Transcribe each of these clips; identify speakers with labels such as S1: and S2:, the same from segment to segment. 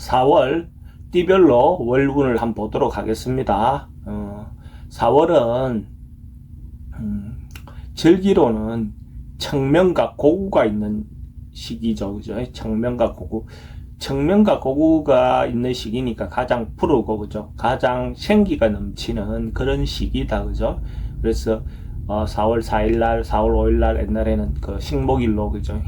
S1: 4월 띠별로 월운을 한번 보도록 하겠습니다. 4월은 절기로는 청명과 고구가 있는 시기죠. 그죠? 청명과 고구. 청명과 고구가 있는 시기니까 가장 푸르고, 그죠? 가장 생기가 넘치는 그런 시기다. 그죠? 그래서 4월 4일날, 4월 5일날 옛날에는 그 식목일로, 그죠?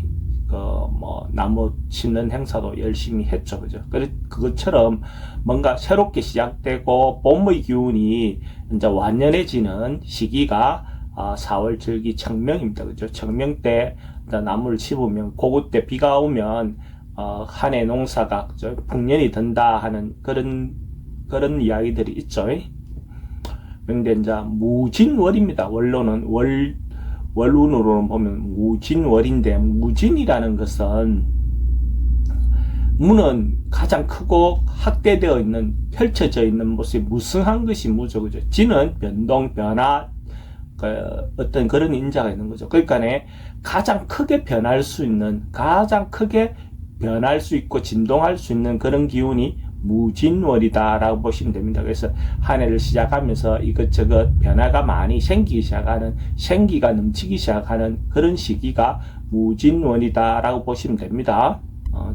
S1: 나무 심는 행사도 열심히 했죠. 그죠? 그것처럼 뭔가 새롭게 시작되고 봄의 기운이 이제 완연해지는 시기가 4월 절기 청명입니다. 그죠? 청명 때 나무를 심으면 고구 때 비가 오면 한 해 농사가, 그죠? 풍년이 든다 하는 그런 이야기들이 있죠. 근데 이제 무진월입니다. 원로는 월운으로는 보면 무진월인데, 무진이라는 것은 무는 가장 크고 확대되어 있는, 펼쳐져 있는 모습이 무성한 것이 무죠. 그죠? 진은 변동, 변화, 어떤 그런 인자가 있는 거죠. 그러니까 가장 크게 변할 수 있는, 가장 크게 변할 수 있고 진동할 수 있는 그런 기운이 무진월이다라고 보시면 됩니다. 그래서 한 해를 시작하면서 이것저것 변화가 많이 생기기 시작하는, 생기가 넘치기 시작하는 그런 시기가 무진월이다라고 보시면 됩니다.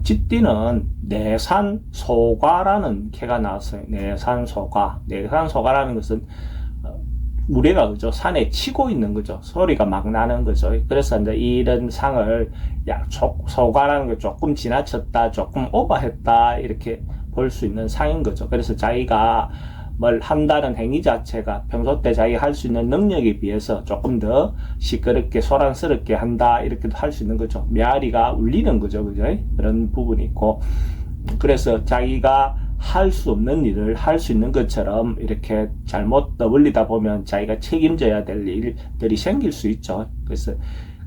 S1: 쥐띠는 내산소과라는 개가 나왔어요. 내산소과. 내산소과라는 것은 우레가, 그죠? 산에 치고 있는 거죠. 소리가 막 나는 거죠. 그래서 이제 이런 상을 소과라는 게 조금 지나쳤다, 조금 오버했다, 이렇게 볼 수 있는 상인 거죠. 그래서 자기가 뭘 한다는 행위 자체가 평소 때 자기가 할 수 있는 능력에 비해서 조금 더 시끄럽게 소란스럽게 한다, 이렇게도 할 수 있는 거죠. 메아리가 울리는 거죠. 그죠? 그런 부분이 있고, 그래서 자기가 할 수 없는 일을 할 수 있는 것처럼 이렇게 잘못 떠벌리다 보면 자기가 책임져야 될 일들이 생길 수 있죠. 그래서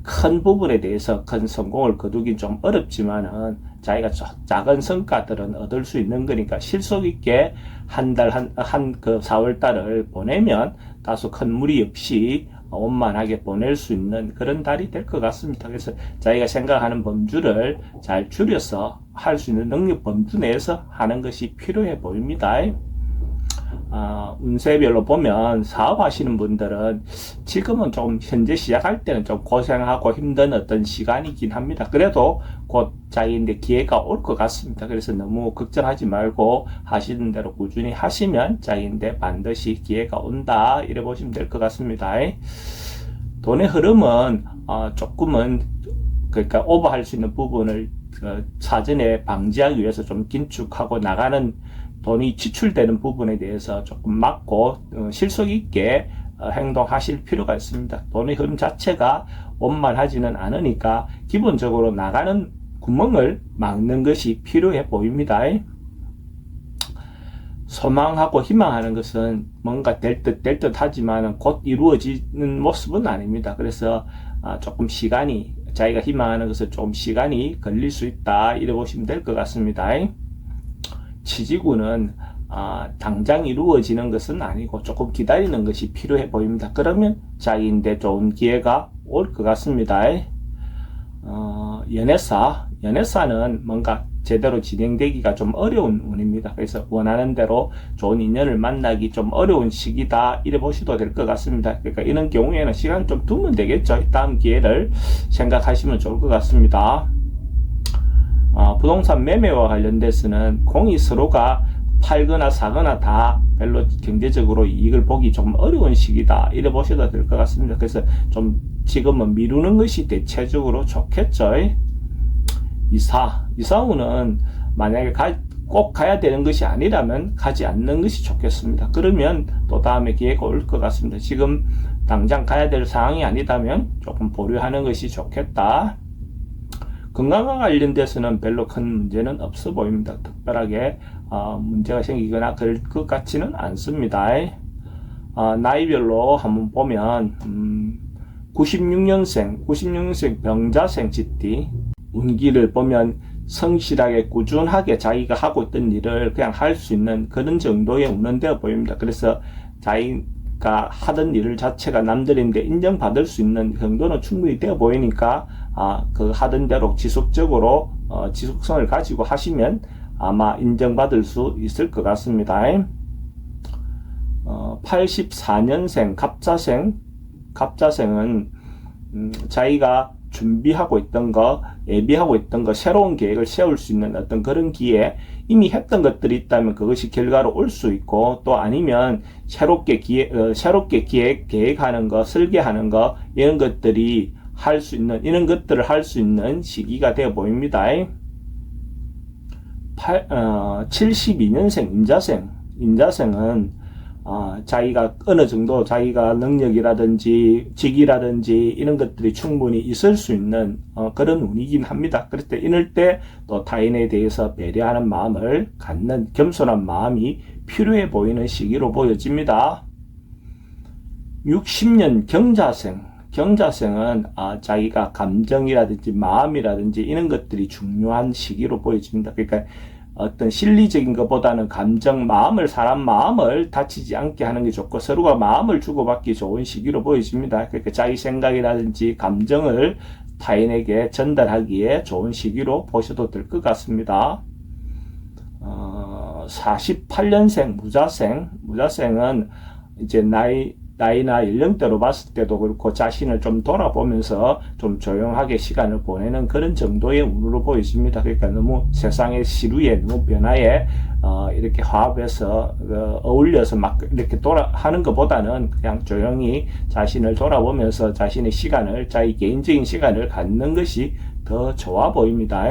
S1: 큰 부분에 대해서 큰 성공을 거두긴 좀 어렵지만은 자기가 작은 성과들은 얻을 수 있는 거니까 실속 있게 한 4월 달을 보내면 다소 큰 무리 없이 원만하게 보낼 수 있는 그런 달이 될 것 같습니다. 그래서 자기가 생각하는 범주를 잘 줄여서 할 수 있는 능력 범주 내에서 하는 것이 필요해 보입니다. 운세별로 보면 사업하시는 분들은 지금은 좀 현재 시작할 때는 좀 고생하고 힘든 어떤 시간이긴 합니다. 그래도 곧 자기인데 기회가 올 것 같습니다. 그래서 너무 걱정하지 말고 하시는 대로 꾸준히 하시면 자기인데 반드시 기회가 온다, 이래 보시면 될 것 같습니다. 돈의 흐름은 조금은, 그러니까 오버할 수 있는 부분을 사전에 방지하기 위해서 좀 긴축하고 나가는, 돈이 지출되는 부분에 대해서 조금 막고 실속 있게 행동하실 필요가 있습니다. 돈의 흐름 자체가 원만하지는 않으니까 기본적으로 나가는 구멍을 막는 것이 필요해 보입니다. 소망하고 희망하는 것은 뭔가 될 듯 하지만 곧 이루어지는 모습은 아닙니다. 그래서 조금 시간이, 자기가 희망하는 것은 좀 시간이 걸릴 수 있다, 이래 보시면 될 것 같습니다. 치지구는 당장 이루어지는 것은 아니고 조금 기다리는 것이 필요해 보입니다. 그러면 자기인데 좋은 기회가 올 것 같습니다. 연애사는 뭔가 제대로 진행되기가 좀 어려운 운입니다. 그래서 원하는 대로 좋은 인연을 만나기 좀 어려운 시기다, 이래 보셔도 될 것 같습니다. 그러니까 이런 경우에는 시간을 좀 두면 되겠죠. 다음 기회를 생각하시면 좋을 것 같습니다. 부동산 매매와 관련돼서는 공이 서로가 팔거나 사거나 다 별로 경제적으로 이익을 보기 좀 어려운 시기다, 이래 보셔도 될 것 같습니다. 그래서 좀 지금은 미루는 것이 대체적으로 좋겠죠. 이사운은 만약에 꼭 가야 되는 것이 아니라면 가지 않는 것이 좋겠습니다. 그러면 또 다음에 기회가 올 것 같습니다. 지금 당장 가야 될 상황이 아니다면 조금 보류하는 것이 좋겠다. 건강과 관련돼서는 별로 큰 문제는 없어 보입니다. 특별하게 문제가 생기거나 그럴 것 같지는 않습니다. 나이별로 한번 보면 96년생 병자생 쥐띠 운기를 보면 성실하게 꾸준하게 자기가 하고 있던 일을 그냥 할 수 있는 그런 정도의 운은 되어 보입니다. 그래서 자기가 하던 일 자체가 남들인데 인정받을 수 있는 정도는 충분히 되어 보이니까 그 하던 대로 지속적으로 지속성을 가지고 하시면 아마 인정받을 수 있을 것 같습니다. 84년생 갑자생은 자기가 준비하고 있던 거, 예비하고 있던 거, 새로운 계획을 세울 수 있는 어떤 그런 기회, 이미 했던 것들이 있다면 그것이 결과로 올 수 있고, 또 아니면 새롭게 계획하는 거, 설계하는 거, 이런 것들이 이런 것들을 할 수 있는 시기가 되어 보입니다. 72년생 인자생은 자기가 어느 정도 자기가 능력이라든지 직이라든지 이런 것들이 충분히 있을 수 있는 그런 운이긴 합니다. 그럴 때 이럴 때 또 타인에 대해서 배려하는 마음을 갖는 겸손한 마음이 필요해 보이는 시기로 보여집니다. 60년 경자생은 자기가 감정이라든지 마음이라든지 이런 것들이 중요한 시기로 보여집니다. 그러니까 어떤 실리적인 것보다는 사람 마음을 다치지 않게 하는 게 좋고 서로가 마음을 주고받기 좋은 시기로 보여집니다. 그러니까 자기 생각이라든지 감정을 타인에게 전달하기에 좋은 시기로 보셔도 될 것 같습니다. 48년생 무자생은 이제 나이나 연령대로 봤을 때도 그렇고 자신을 좀 돌아보면서 좀 조용하게 시간을 보내는 그런 정도의 운으로 보여집니다. 그러니까 너무 세상의 시류에 너무 변화에 이렇게 화합해서 어울려서 막 이렇게 하는 것보다는 그냥 조용히 자신을 돌아보면서 자신의 시간을 자기 개인적인 시간을 갖는 것이 더 좋아 보입니다.